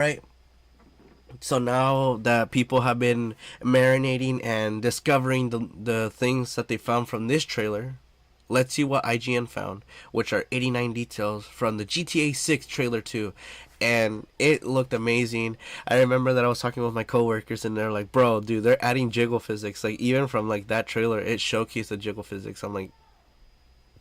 Right. So now that people have been marinating and discovering the things that they found from this trailer, let's see what IGN found, which are 89 details from the GTA 6 trailer 2. And it looked amazing. I remember that I was talking with my coworkers and they're like, "Bro, dude, they're adding jiggle physics. Like even from like that trailer, it showcased the jiggle physics." I'm like,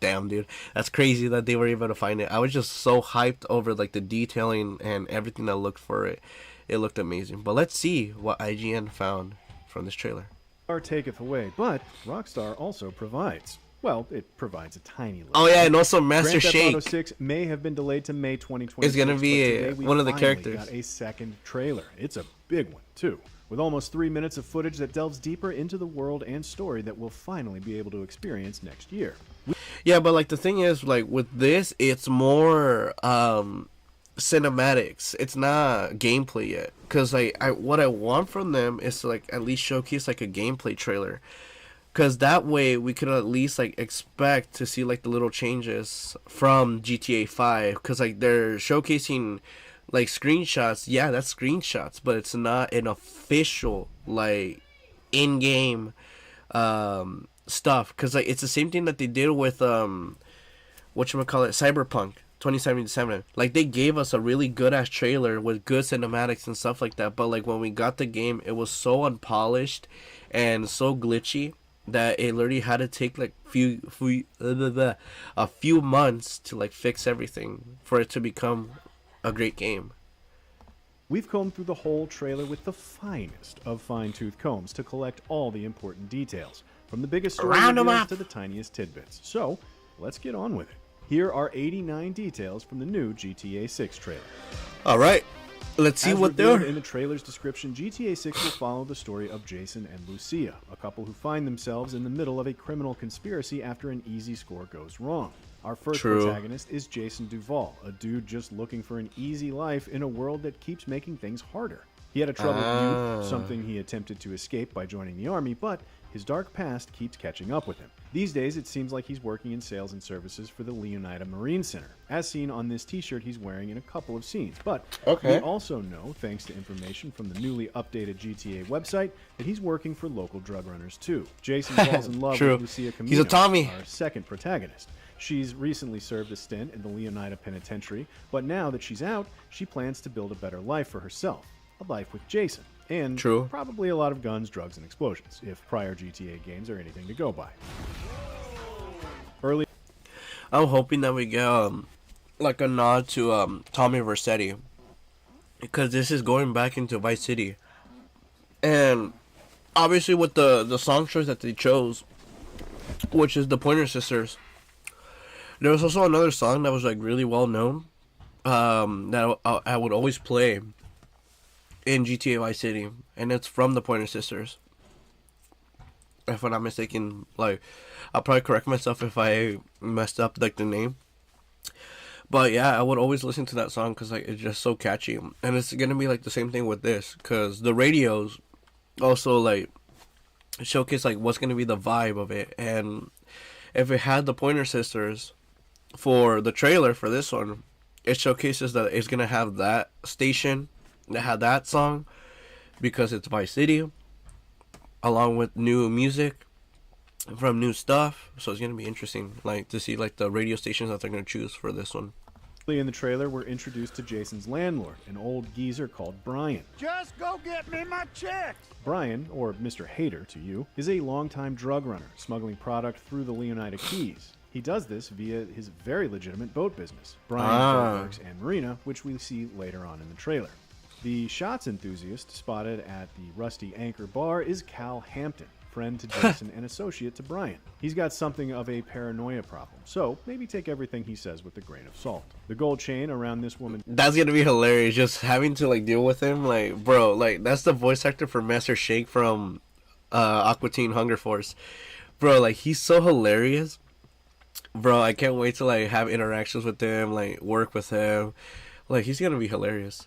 "Damn, dude, that's crazy that they were able to find it." I was just so hyped over like the detailing and everything that looked for it. It looked amazing. But let's see what IGN found from this trailer. Rockstar taketh away, but Rockstar also provides. Well, it provides a tiny little. Oh yeah, and also Master Grand Theft Auto Shake 6 may have been delayed to May 2020. is gonna be one of the characters. Got a second trailer. It's a big one too, with almost 3 minutes of footage that delves deeper into the world and story that we'll finally be able to experience next year. Yeah, but like the thing is, like with this, it's more cinematics. It's not gameplay yet. Cause like what I want from them is to like at least showcase like a gameplay trailer. Cause that way we could at least like expect to see like the little changes from GTA 5. Cause like they're showcasing like screenshots. Yeah, that's screenshots, but it's not an official like in-game stuff. Cause like it's the same thing that they did with whatchamacallit, Cyberpunk 2077. Like they gave us a really good ass trailer with good cinematics and stuff like that, but like when we got the game, it was so unpolished and so glitchy that it literally had to take like a few months to like fix everything for it to become a great game. We've combed through the whole trailer with the finest of fine-tooth combs to collect all the important details, from the biggest story reveals to the tiniest tidbits. So, let's get on with it. Here are 89 details from the new GTA 6 trailer. All right, let's see what they're in the trailer's description. GTA 6 will follow the story of Jason and Lucia, a couple who find themselves in the middle of a criminal conspiracy after an easy score goes wrong. Our first protagonist is Jason Duval, a dude just looking for an easy life in a world that keeps making things harder. He had a troubled youth, something he attempted to escape by joining the army, but his dark past keeps catching up with him. These days, it seems like he's working in sales and services for the Leonida Marine Center, as seen on this t-shirt he's wearing in a couple of scenes. But we also know, thanks to information from the newly updated GTA website, that he's working for local drug runners too. Jason falls in love with Lucia Camino, he's a Tommy, our second protagonist. She's recently served a stint in the Leonida Penitentiary, but now that she's out, she plans to build a better life for herself. A life with Jason. And probably a lot of guns, drugs, and explosions, if prior GTA games are anything to go by. I'm hoping that we get like a nod to Tommy Vercetti, because this is going back into Vice City, and obviously with the song choice that they chose, which is the Pointer Sisters. There was also another song that was like really well known, that I would always play in GTA Vice City, and it's from the Pointer Sisters. If I'm not mistaken, like I'll probably correct myself if I messed up like the name. But yeah, I would always listen to that song because like it's just so catchy, and it's gonna be like the same thing with this, because the radios also like showcase like what's gonna be the vibe of it. And if it had the Pointer Sisters for the trailer for this one, it showcases that it's gonna have that station that had that song because it's Vice City, along with new music from new stuff. So it's gonna be interesting, like to see like the radio stations that they're gonna choose for this one. In the trailer, we're introduced to Jason's landlord, an old geezer called Brian. Just go get me my check! Brian, or Mr. Hater to you, is a longtime drug runner, smuggling product through the Leonida Keys. He does this via his very legitimate boat business, Brian Works and Marina, which we see later on in the trailer. The shots enthusiast spotted at the Rusty Anchor Bar is Cal Hampton, friend to Jason and associate to Brian. He's got something of a paranoia problem, so maybe take everything he says with a grain of salt. The gold chain around this woman... That's gonna be hilarious, just having to like deal with him. Like, bro, like that's the voice actor for Master Shake from Aqua Teen Hunger Force. Bro, like he's so hilarious. Bro, I can't wait to like have interactions with him, like work with him. Like he's gonna be hilarious.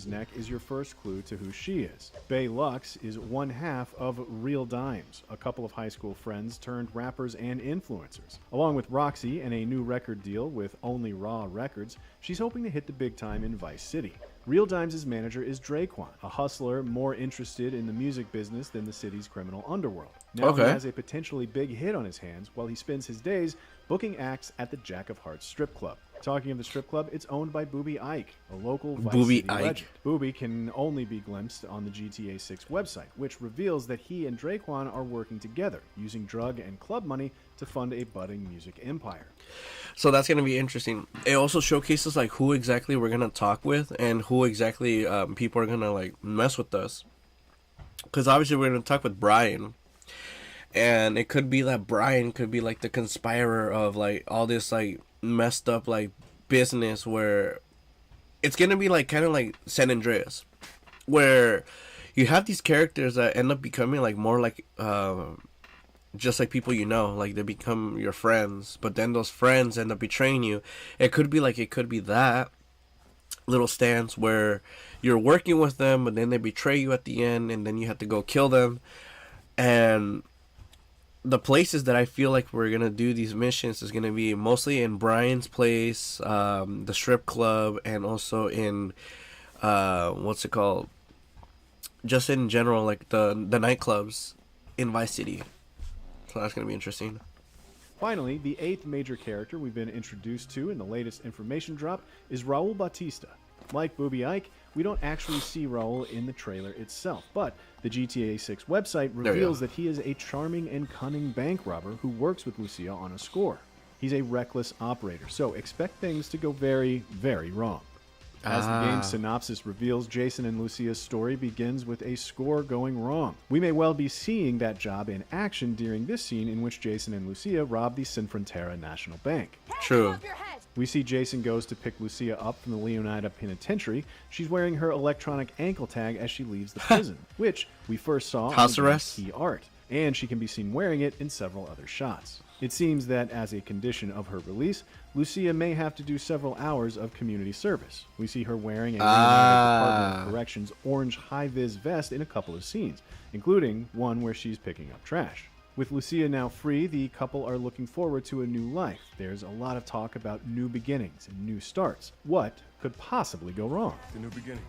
neck is your first clue to who she is. Bay Lux is one half of Real Dimes, a couple of high school friends turned rappers and influencers. Along with Roxy and a new record deal with Only Raw Records, she's hoping to hit the big time in Vice City. Real Dimes' manager is Draquan, a hustler more interested in the music business than the city's criminal underworld. Now he has a potentially big hit on his hands while he spends his days booking acts at the Jack of Hearts strip club. Talking of the strip club, it's owned by Booby Ike, a local Vice City legend. Booby can only be glimpsed on the GTA 6 website, which reveals that he and Draquan are working together, using drug and club money to fund a budding music empire. So that's going to be interesting. It also showcases like who exactly we're going to talk with and who exactly people are going to like mess with us. Because obviously we're going to talk with Brian. And it could be that Brian could be like the conspirer of like all this like messed up like business, where it's gonna be like kind of like San Andreas, where you have these characters that end up becoming like more like just like people you know, like they become your friends, but then those friends end up betraying you. It could be that little stance where you're working with them, but then they betray you at the end, and then you have to go kill them. And the places that I feel like we're gonna do these missions is gonna be mostly in Brian's place, the strip club, and also in what's it called? Just in general, like the nightclubs in Vice City. So that's gonna be interesting. Finally, the 8th major character we've been introduced to in the latest information drop is Raul Bautista. Like Booby Ike, we don't actually see Raul in the trailer itself, but the GTA 6 website reveals that he is a charming and cunning bank robber who works with Lucia on a score. He's a reckless operator, so expect things to go very, very wrong. As the game's synopsis reveals, Jason and Lucia's story begins with a score going wrong. We may well be seeing that job in action during this scene in which Jason and Lucia rob the Sinfrontera National Bank. True. We see Jason goes to pick Lucia up from the Leonida Penitentiary. She's wearing her electronic ankle tag as she leaves the prison, which we first saw on the key art, and she can be seen wearing it in several other shots. It seems that as a condition of her release, Lucia may have to do several hours of community service. We see her wearing a Department of Corrections orange high-vis vest in a couple of scenes, including one where she's picking up trash. With Lucia now free, the couple are looking forward to a new life. There's a lot of talk about new beginnings and new starts. What could possibly go wrong? The new beginnings.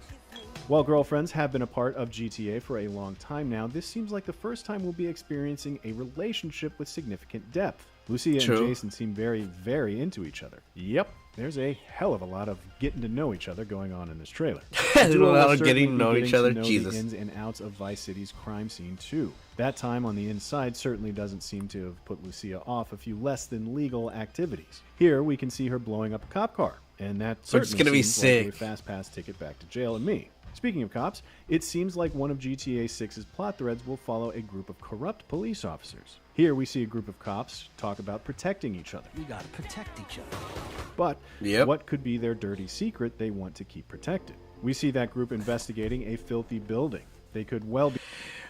While girlfriends have been a part of GTA for a long time now, this seems like the first time we'll be experiencing a relationship with significant depth. Lucia and Jason seem very, very into each other. Yep, there's a hell of a lot of getting to know each other going on in this trailer. There's a lot of getting to know each other. Jesus. The ins and outs of Vice City's crime scene too. That time on the inside certainly doesn't seem to have put Lucia off a few less than legal activities. Here we can see her blowing up a cop car, and that certainly seems like a fast pass ticket back to jail and me. Speaking of cops, it seems like one of GTA 6's plot threads will follow a group of corrupt police officers. Here we see a group of cops talk about protecting each other. We gotta protect each other. But what could be their dirty secret they want to keep protected? We see that group investigating a filthy building. They could well be...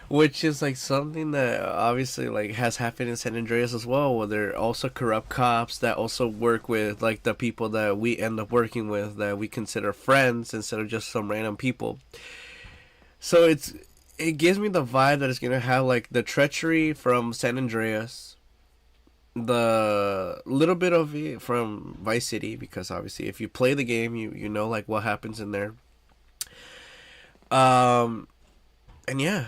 Which is like something that obviously like has happened in San Andreas as well, where there are also corrupt cops that also work with like the people that we end up working with, that we consider friends instead of just some random people. So it gives me the vibe that it's gonna have like the treachery from San Andreas, the little bit of it from Vice City, because obviously if you play the game you know like what happens in there. And yeah.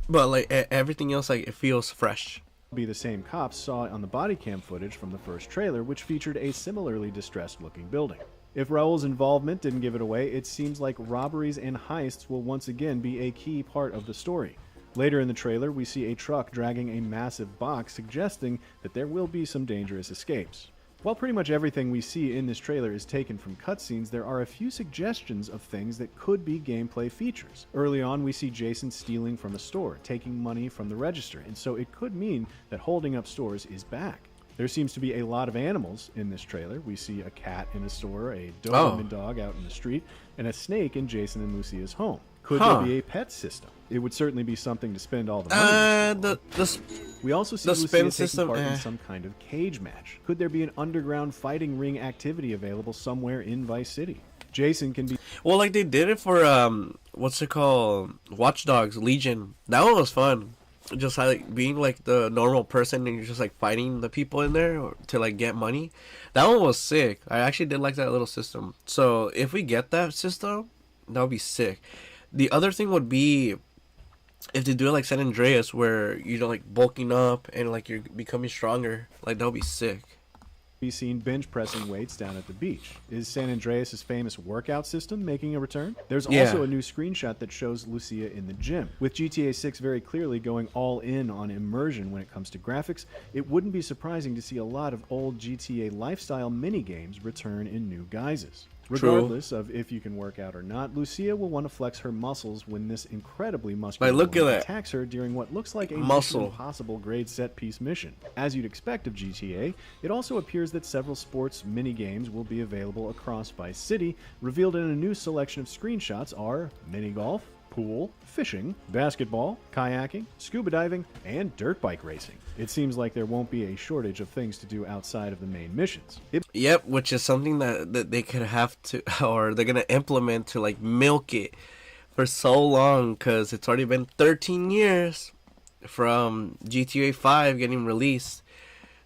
But like everything else, like it feels fresh. Be the same cops saw on the body cam footage from the first trailer, which featured a similarly distressed looking building. If Raul's involvement didn't give it away, it seems like robberies and heists will once again be a key part of the story. Later in the trailer, we see a truck dragging a massive box, suggesting that there will be some dangerous escapes. While pretty much everything we see in this trailer is taken from cutscenes, there are a few suggestions of things that could be gameplay features. Early on, we see Jason stealing from a store, taking money from the register, and so it could mean that holding up stores is back. There seems to be a lot of animals in this trailer. We see a cat in a store, a Doberman dog out in the street, and a snake in Jason and Lucia's home. Could there be a pet system? It would certainly be something to spend all the money. We also see Lucia taking part in some kind of cage match. Could there be an underground fighting ring activity available somewhere in Vice City? Jason can be... Well, like they did it for what's it called? Watch Dogs Legion. That one was fun. Just like being like the normal person and you're just like fighting the people in there to like get money. That one was sick. I actually did like that little system. So if we get that system, that would be sick. The other thing would be if they do it like San Andreas, where you're like bulking up and like you're becoming stronger. Like that would be sick. Be seen bench pressing weights down at the beach. Is San Andreas' famous workout system making a return? There's also a new screenshot that shows Lucia in the gym. With GTA 6 very clearly going all in on immersion when it comes to graphics, it wouldn't be surprising to see a lot of old GTA lifestyle minigames return in new guises. Regardless of if you can work out or not, Lucia will want to flex her muscles when this incredibly muscular woman attacks her during what looks like a Mission Impossible grade set piece mission. As you'd expect of GTA, it also appears that several sports mini-games will be available across Vice City. Revealed in a new selection of screenshots are mini-golf, pool, fishing, basketball, kayaking, scuba diving, and dirt bike racing. It seems like there won't be a shortage of things to do outside of the main missions. Yep, which is something that they could have to, or they're going to implement to like milk it for so long, because it's already been 13 years from GTA 5 getting released.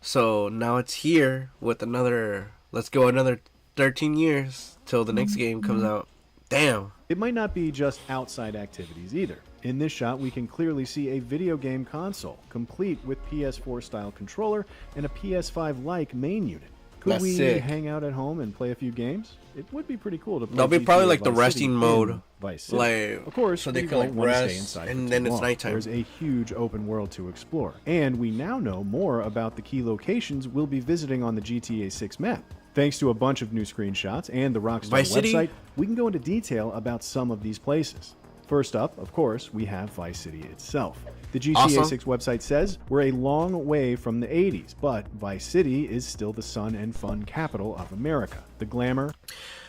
So now it's here with another, let's go another 13 years till the next game comes out. Damn. It might not be just outside activities either. In this shot, we can clearly see a video game console, complete with PS4-style controller and a PS5-like main unit. Could we hang out at home and play a few games? It would be pretty cool to play. That'll be probably like the resting mode. Like, of course, so they can like rest, and then it's nighttime. There's a huge open world to explore. And we now know more about the key locations we'll be visiting on the GTA 6 map. Thanks to a bunch of new screenshots and the Rockstar website, we can go into detail about some of these places. First up, of course, we have Vice City itself. The GTA 6 website says we're a long way from the 80s, but Vice City is still the sun and fun capital of America. The glamour.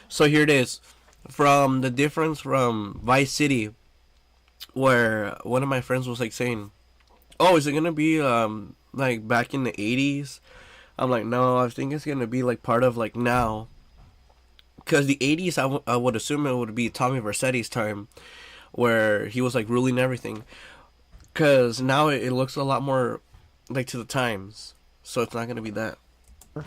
So here it is. From the difference from Vice City, where one of my friends was like saying, oh, is it going to be like back in the 80s? I'm like, no, I think it's going to be like part of like now. Because the 80s, I would assume it would be Tommy Vercetti's time, where he was like ruling everything. Because now it looks a lot more like to the times. So it's not going to be that.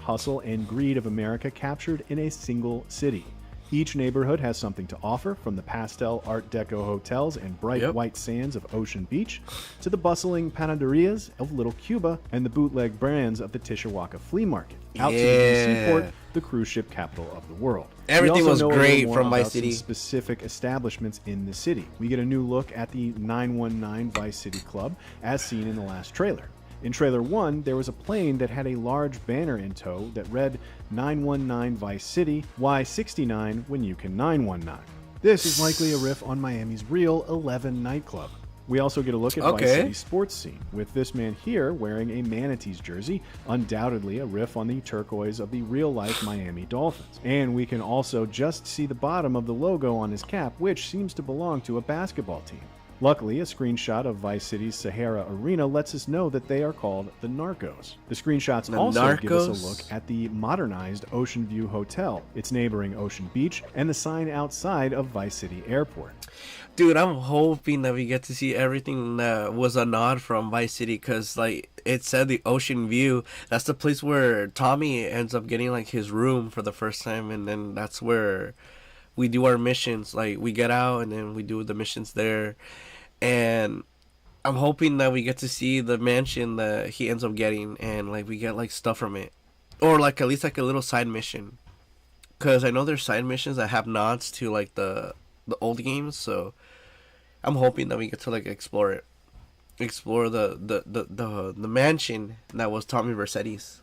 Hustle and greed of America captured in a single city. Each neighborhood has something to offer, from the pastel Art Deco hotels and bright white sands of Ocean Beach to the bustling panaderias of Little Cuba and the bootleg brands of the Tishawaka Flea Market. Out to the seaport, the cruise ship capital of the world. Everything was great from Vice City. Specific establishments in the city. We get a new look at the 919 Vice City Club, as seen in the last trailer. In Trailer 1, there was a plane that had a large banner in tow that read 919 Vice City, why 69 when you can 919. This is likely a riff on Miami's real 11 nightclub. We also get a look at Vice City's sports scene, with this man here wearing a Manatees jersey, undoubtedly a riff on the turquoise of the real-life Miami Dolphins. And we can also just see the bottom of the logo on his cap, which seems to belong to a basketball team. Luckily, a screenshot of Vice City's Sahara Arena lets us know that they are called the Narcos. The screenshots give us a look at the modernized Ocean View Hotel, its neighboring Ocean Beach, and the sign outside of Vice City Airport. Dude, I'm hoping that we get to see everything that was a nod from Vice City, because like it said the Ocean View. That's the place where Tommy ends up getting like his room for the first time, and then that's where we do our missions. Like we get out and then we do the missions there. And I'm hoping that we get to see the mansion that he ends up getting, and like we get like stuff from it, or like at least like a little side mission, because I know there's side missions that have nods to like the old games. So I'm hoping that we get to like explore the mansion that was Tommy Vercetti's.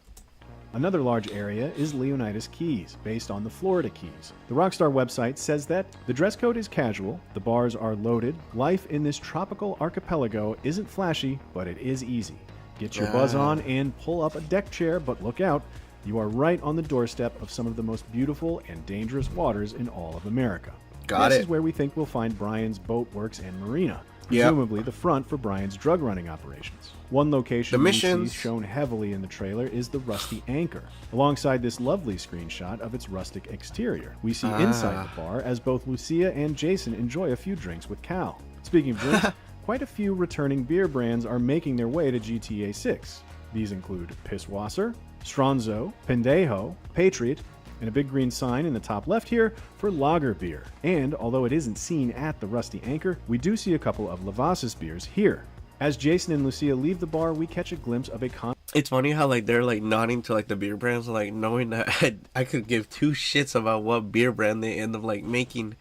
Another large area is Leonidas Keys, based on the Florida Keys. The Rockstar website says that the dress code is casual, the bars are loaded, life in this tropical archipelago isn't flashy, but it is easy. Get your buzz on and pull up a deck chair, but look out, you are right on the doorstep of some of the most beautiful and dangerous waters in all of America. This is where we think we'll find Brian's Boat Works and Marina. presumably the front for Brian's drug running operations. One location The we see missions. shown heavily in the trailer is the Rusty Anchor, alongside this lovely screenshot of its rustic exterior. We see inside the bar as both Lucia and Jason enjoy a few drinks with Cal. Speaking of drinks, quite a few returning beer brands are making their way to GTA 6. These include Pisswasser, Stronzo, Pendejo, Patriot, and a big green sign in the top left here for lager beer. And although it isn't seen at the Rusty Anchor, we do see a couple of Lavazza's beers here. As Jason and Lucia leave the bar, we catch a glimpse of a It's funny how like they're like nodding to like the beer brands, like knowing that I could give two shits about what beer brand they end up like making.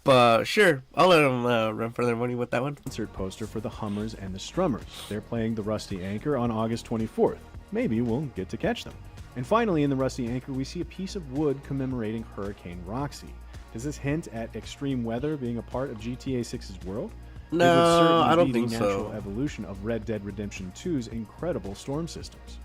But sure, I'll let them run for their money with that one. concert poster for the Hummers and the Strummers. They're playing the Rusty Anchor on August 24th. Maybe we'll get to catch them. And finally, in the Rusty Anchor, we see a piece of wood commemorating Hurricane Roxy. Does this hint at extreme weather being a part of GTA 6's world? No, It would certainly I don't be think the natural so. evolution of Red Dead Redemption 2's incredible storm systems.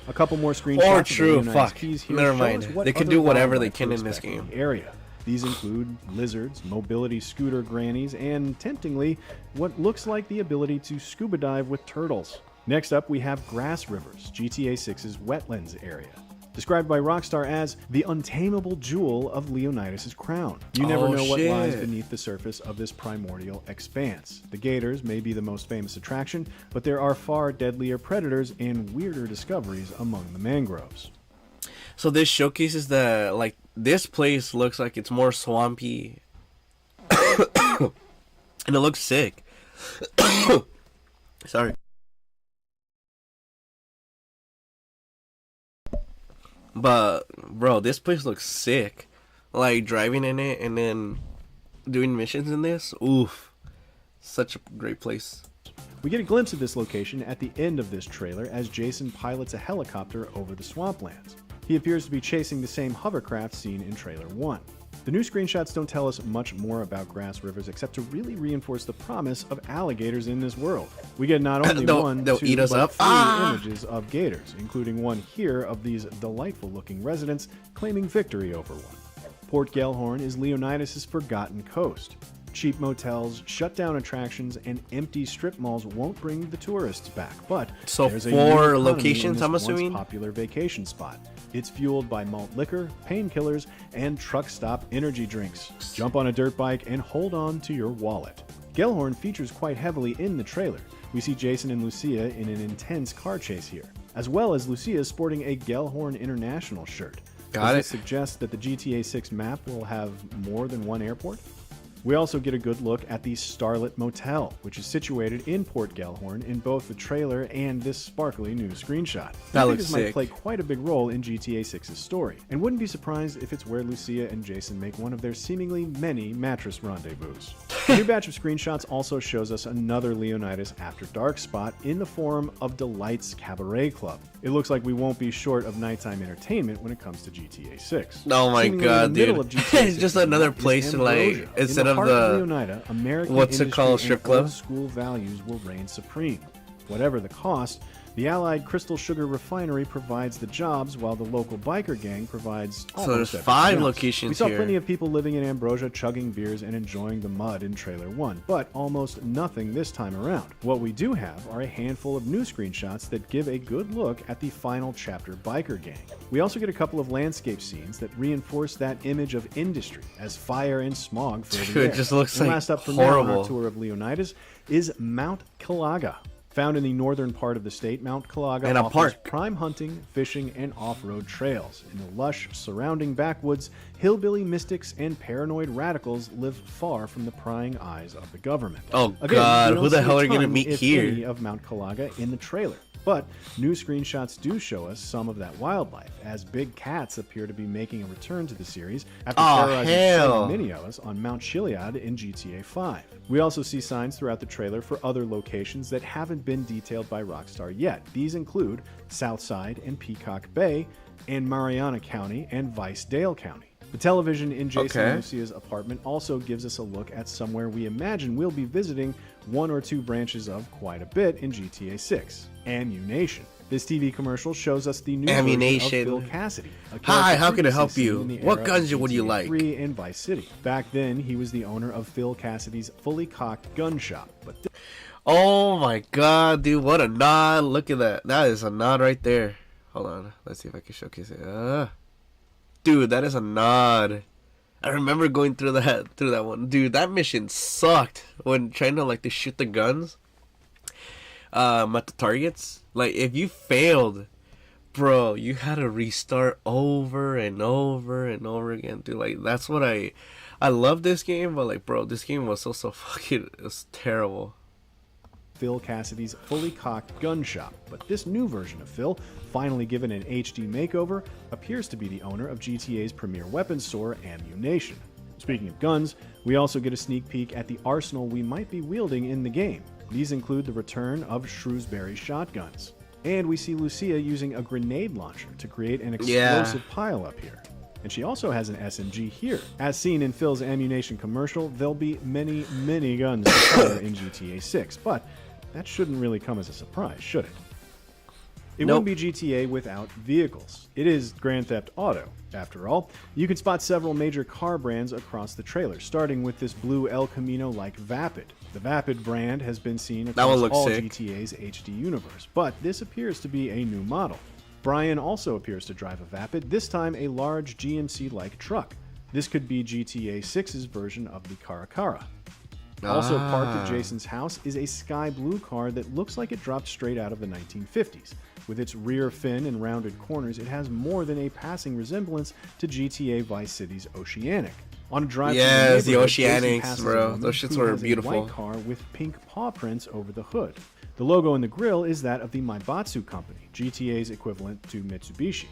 A couple more screenshots Or of the true, Leonidas fuck. Keys here Never show mind. us what They can other do whatever wildlife they can to in this expect game. the area. These include lizards, mobility scooter grannies, and, temptingly, what looks like the ability to scuba dive with turtles. Next up, we have Grass Rivers, GTA 6's wetlands area. Described by Rockstar as the untamable jewel of Leonidas' crown. You never Oh, know what lies shit. beneath the surface of this primordial expanse. The gators may be the most famous attraction, but there are far deadlier predators and weirder discoveries among the mangroves. So this showcases the like this place looks like it's more swampy, and it looks sick. Sorry. But bro, this place looks sick. Like driving in it and then doing missions in this. Oof. Such a great place. We get a glimpse of this location at the end of this trailer as Jason pilots a helicopter over the swamplands. He appears to be chasing the same hovercraft seen in trailer 1. The new screenshots don't tell us much more about Grass Rivers except to really reinforce the promise of alligators in this world. We get not only They'll two, eat us but up. 3 images of gators, including one here of these delightful-looking residents claiming victory over one. Port Gellhorn is Leonidas' forgotten coast. Cheap motels, shut-down attractions, and empty strip malls won't bring the tourists back, but So there's a new 4 economy locations, in this I'm once assuming? popular vacation spot. It's fueled by malt liquor, painkillers, and truck stop energy drinks. Jump on a dirt bike and hold on to your wallet. Gellhorn features quite heavily in the trailer. We see Jason and Lucia in an intense car chase here, as well as Lucia sporting a Gellhorn International shirt. Got Does it. this suggest that the GTA 6 map will have more than one airport? We also get a good look at the Starlit Motel, which is situated in Port Gellhorn in both the trailer and this sparkly new screenshot. That I think looks this might sick. play quite a big role in GTA 6's story, and wouldn't be surprised if it's where Lucia and Jason make one of their seemingly many mattress rendezvous. The new batch of screenshots also shows us another Leonidas After Dark spot in the form of Delight's Cabaret Club. It looks like we won't be short of nighttime entertainment when it comes to GTA 6. Oh my Seemingly in god, the middle dude. of GTA It's just 6's another map is place to like Ambrosia. instead In the of heart the Leonida, American what's it industry called, and strip club? old school values will reign supreme. Whatever the cost, the Allied Crystal Sugar Refinery provides the jobs, while the local biker gang provides So almost there's everything 5 else. locations We saw here. plenty of people living in Ambrosia, chugging beers and enjoying the mud in Trailer 1, but almost nothing this time around. What we do have are a handful of new screenshots that give a good look at the final chapter biker gang. We also get a couple of landscape scenes that reinforce that image of industry as fire and smog fill the Dude, it air. just looks And like last up for now on horrible. our tour of Leonidas is Mount Calaga. Found in the northern part of the state, Mount Calaga And a offers park. prime hunting, fishing, and off-road trails. In the lush surrounding backwoods, hillbilly mystics and paranoid radicals live far from the prying eyes of the government. Oh, Again, God, we don't who the see hell a are you gonna ton, meet if here? any, of Mount Calaga in the trailer. But new screenshots do show us some of that wildlife, as big cats appear to be making a return to the series after Aw, terrorizing hell. so many of us on Mount Chiliad in GTA 5. We also see signs throughout the trailer for other locations that haven't been detailed by Rockstar yet. These include Southside and Peacock Bay, and Mariana County and Vice-Dale County. The television in Jason Okay. and Lucia's apartment also gives us a look at somewhere we imagine we'll be visiting one or two branches of quite a bit in GTA 6, Anu Nation. This TV commercial shows us the new Ammunition. version of Phil Cassidy. Hi, how can I help previously you? seen in the What era guns of would you GTA like? 3 and Vice City. Back then, he was the owner of Phil Cassidy's fully cocked gun shop. But Oh my god, dude, what a nod. Look at that. That is a nod right there. Hold on. Let's see if I can showcase it. Dude, that is a nod. I remember going through that one. Dude, that mission sucked when trying to shoot the guns at the targets. Like, if you failed, bro, you had to restart over and over and over again, dude. Like, that's what I love this game, but like, bro, this game was so fucking, it was terrible. Phil Cassidy's fully cocked gun shop, but this new version of Phil, finally given an HD makeover, appears to be the owner of GTA's premier weapons store, Ammunition. Speaking of guns, we also get a sneak peek at the arsenal we might be wielding in the game. These include the return of Shrewsbury shotguns. And we see Lucia using a grenade launcher to create an explosive pile-up here. And she also has an SMG here. As seen in Phil's Ammunition commercial, there'll be many, many guns to fire in GTA 6, but that shouldn't really come as a surprise, should it? It wouldn't be GTA without vehicles. It is Grand Theft Auto, after all. You can spot several major car brands across the trailer, starting with this blue El Camino-like Vapid. The Vapid brand has been seen across all GTA's HD universe, but this appears to be a new model. Brian also appears to drive a Vapid, this time a large GMC-like truck. This could be GTA 6's version of the Caracara. Also parked at Jason's house is a sky blue car that looks like it dropped straight out of the 1950s. With its rear fin and rounded corners, it has more than a passing resemblance to GTA Vice City's Oceanic. On a drive the the Oceanics, bro. Those shits were beautiful. A white car with pink paw prints over the hood. The logo in the grille is that of the Maibatsu Company, GTA's equivalent to Mitsubishi.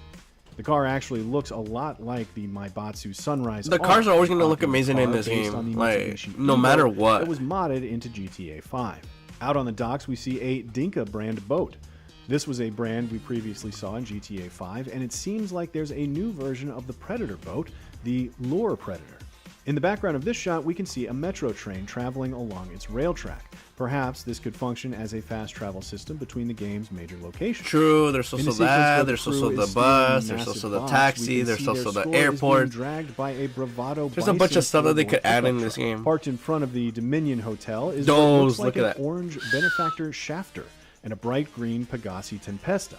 The car actually looks a lot like the Maibatsu Sunrise. The cars are always going to look amazing in this game, like, no matter what. It was modded into GTA 5. Out on the docks, we see a Dinka brand boat. This was a brand we previously saw in GTA 5, and it seems like there's a new version of the Predator boat, the Lure Predator. In the background of this shot, we can see a metro train traveling along its rail track. Perhaps this could function as a fast travel system between the game's major locations. True, there's also that, there's also the bus, there's also the taxi, there's also the airport. Dragged by a bravado there's a bunch of stuff that they could add in this game. Parked in front of the Dominion Hotel is what looks like an orange Benefactor Shafter and a bright green Pegassi Tempesta.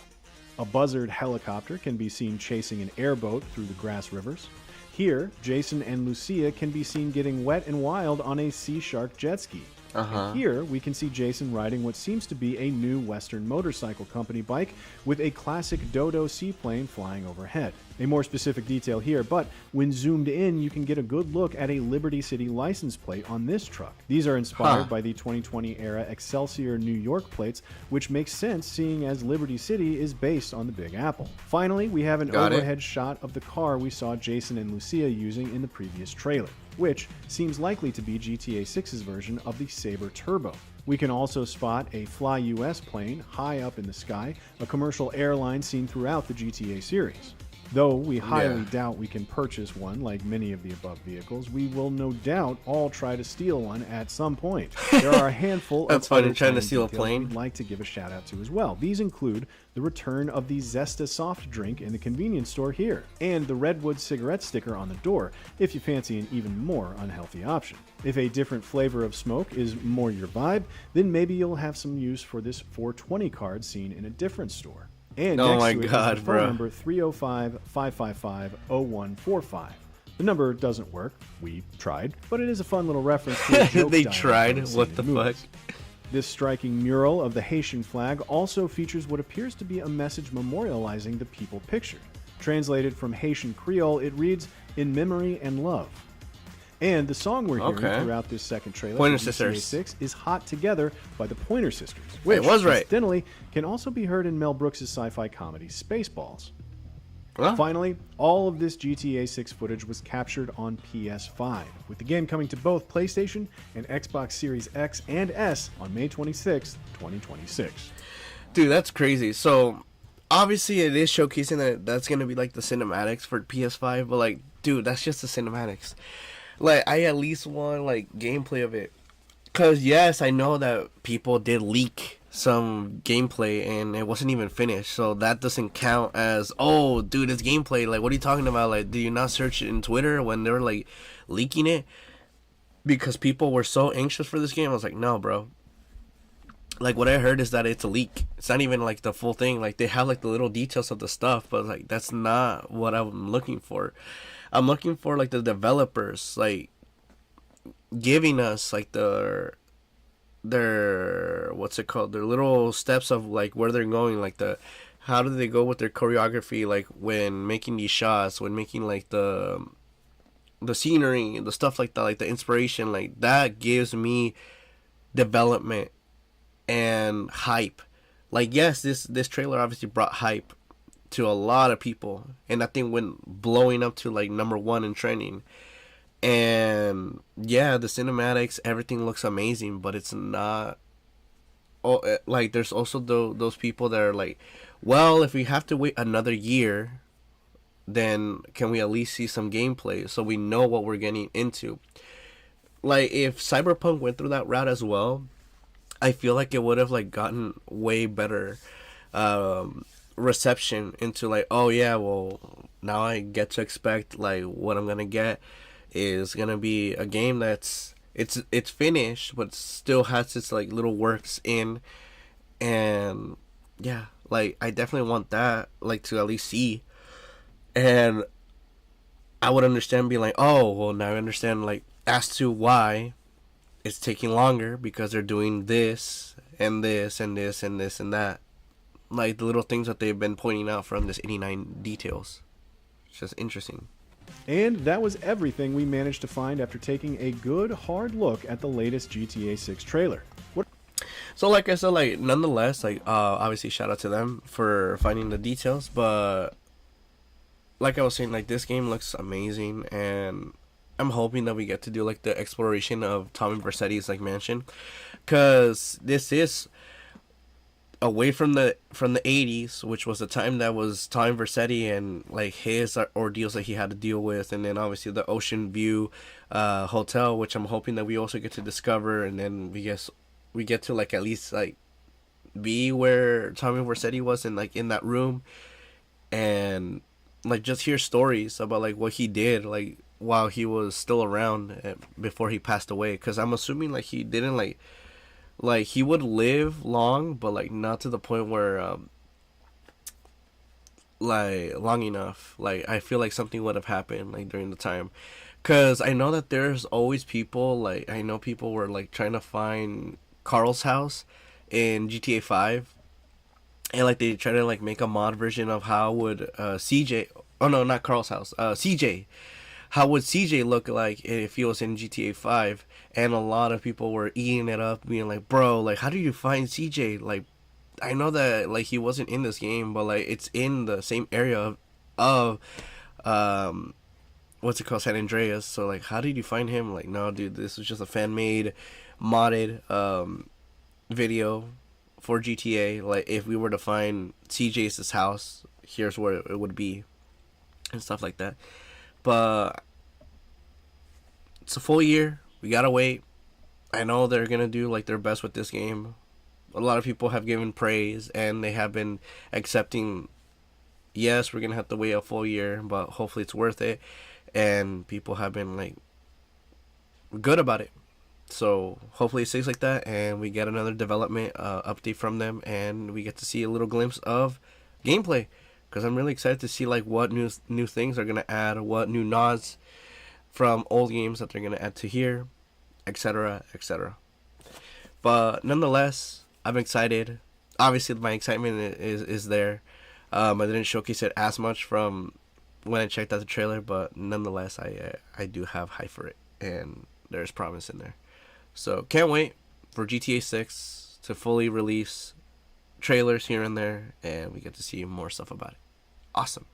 A buzzard helicopter can be seen chasing an airboat through the grass rivers. Here, Jason and Lucia can be seen getting wet and wild on a Sea Shark jet ski. And here, we can see Jason riding what seems to be a new Western Motorcycle Company bike with a classic Dodo seaplane flying overhead. A more specific detail here, but when zoomed in, you can get a good look at a Liberty City license plate on this truck. These are inspired by the 2020 era Excelsior New York plates, which makes sense seeing as Liberty City is based on the Big Apple. Finally, we have an overhead shot of the car we saw Jason and Lucia using in the previous trailer, which seems likely to be GTA 6's version of the Sabre Turbo. We can also spot a Fly US plane high up in the sky, a commercial airline seen throughout the GTA series. Though we highly doubt we can purchase one like many of the above vehicles, we will no doubt all try to steal one at some point. There are a handful That's of funny, trying to steal a plane. We'd like to give a shout out to as well. These include the return of the Zesta soft drink in the convenience store here, and the Redwood cigarette sticker on the door if you fancy an even more unhealthy option. If a different flavor of smoke is more your vibe, then maybe you'll have some use for this 420 card seen in a different store. And next to it is the phone number 305-555-0145. The number doesn't work. We tried, but it is a fun little reference to a joke. They tried? What the fuck? This striking mural of the Haitian flag also features what appears to be a message memorializing the people pictured. Translated from Haitian Creole, it reads, "In memory and love." And the song we're hearing throughout this second trailer, Pointer GTA Sisters, 6, is "Hot Together" by the Pointer Sisters, which, incidentally, can also be heard in Mel Brooks' sci-fi comedy Spaceballs. Finally, all of this GTA 6 footage was captured on PS5, with the game coming to both PlayStation and Xbox Series X and S on May 26, 2026. Dude, that's crazy. So, obviously it is showcasing that that's going to be like the cinematics for PS5, but like, dude, that's just the cinematics. Like, I at least want like gameplay of it. Cause yes, I know that people did leak some gameplay and it wasn't even finished, so that doesn't count as, oh dude, it's gameplay. Like, what are you talking about? Like, did you not search it in Twitter when they were like leaking it because people were so anxious for this game? I was like, no, bro. Like, what I heard is that it's a leak. It's not even like the full thing. Like, they have like the little details of the stuff, but like that's not what I'm looking for. I'm looking for like the developers like giving us like their what's it called, their little steps of like where they're going, like the how do they go with their choreography, like when making these shots, when making like the scenery, the stuff like that, like the inspiration, like that gives me development and hype. Like, yes, this trailer obviously brought hype to a lot of people, and that thing went blowing up to like #1 in trending. And yeah, the cinematics, everything looks amazing, but it's not. Oh, like there's also those people that are like, well, if we have to wait another year, then can we at least see some gameplay so we know what we're getting into? Like, if Cyberpunk went through that route as well, I feel like it would have like gotten way better reception into like, oh yeah, well now I get to expect like what I'm gonna get is gonna be a game that's it's finished but still has its like little works in. And yeah, like I definitely want that like to at least see. And I would understand being like, oh well, now I understand like as to why it's taking longer, because they're doing this and this and this and this and that, like the little things that they've been pointing out from this 89 details. It's just interesting. And that was everything we managed to find after taking a good hard look at the latest GTA 6 trailer. So like I said, like nonetheless, like obviously shout out to them for finding the details, but like I was saying, like this game looks amazing, and I'm hoping that we get to do like the exploration of Tommy Vercetti's like mansion, cause this is away from the 80s, which was the time that was Tommy Vercetti and like his ordeals that he had to deal with, and then obviously the Ocean View hotel, which I'm hoping that we also get to discover, and then we get to like at least like be where Tommy Vercetti was and like in that room, and like just hear stories about like what he did like while he was still around before he passed away, because I'm assuming like he didn't like he would live long, but like not to the point where like long enough. Like I feel like something would have happened like during the time, because I know that there's always people, like I know people were like trying to find Carl's house in GTA 5, and like they try to like make a mod version of how would CJ, oh no, not Carl's house, CJ, how would CJ look like if he was in GTA 5? And a lot of people were eating it up, being like, bro, like, how do you find CJ? Like, I know that, like, he wasn't in this game, but, like, it's in the same area of what's it called, San Andreas. So, like, how did you find him? Like, no, dude, this was just a fan-made, modded video for GTA. Like, if we were to find CJ's house, here's where it would be, and stuff like that. But it's a full year. We gotta wait. I know they're gonna do like their best with this game. A lot of people have given praise, and they have been accepting, yes, we're gonna have to wait a full year, but hopefully it's worth it. And people have been like good about it. So hopefully it stays like that, and we get another development update from them, and we get to see a little glimpse of gameplay. Because I'm really excited to see like what new things are gonna add, what new nods from old games that they're gonna add to here, etc., etc. But nonetheless, I'm excited. Obviously, my excitement is there. I didn't showcase it as much from when I checked out the trailer, but nonetheless, I do have hype for it, and there's promise in there. So can't wait for GTA 6 to fully release trailers here and there, and we get to see more stuff about it. Awesome.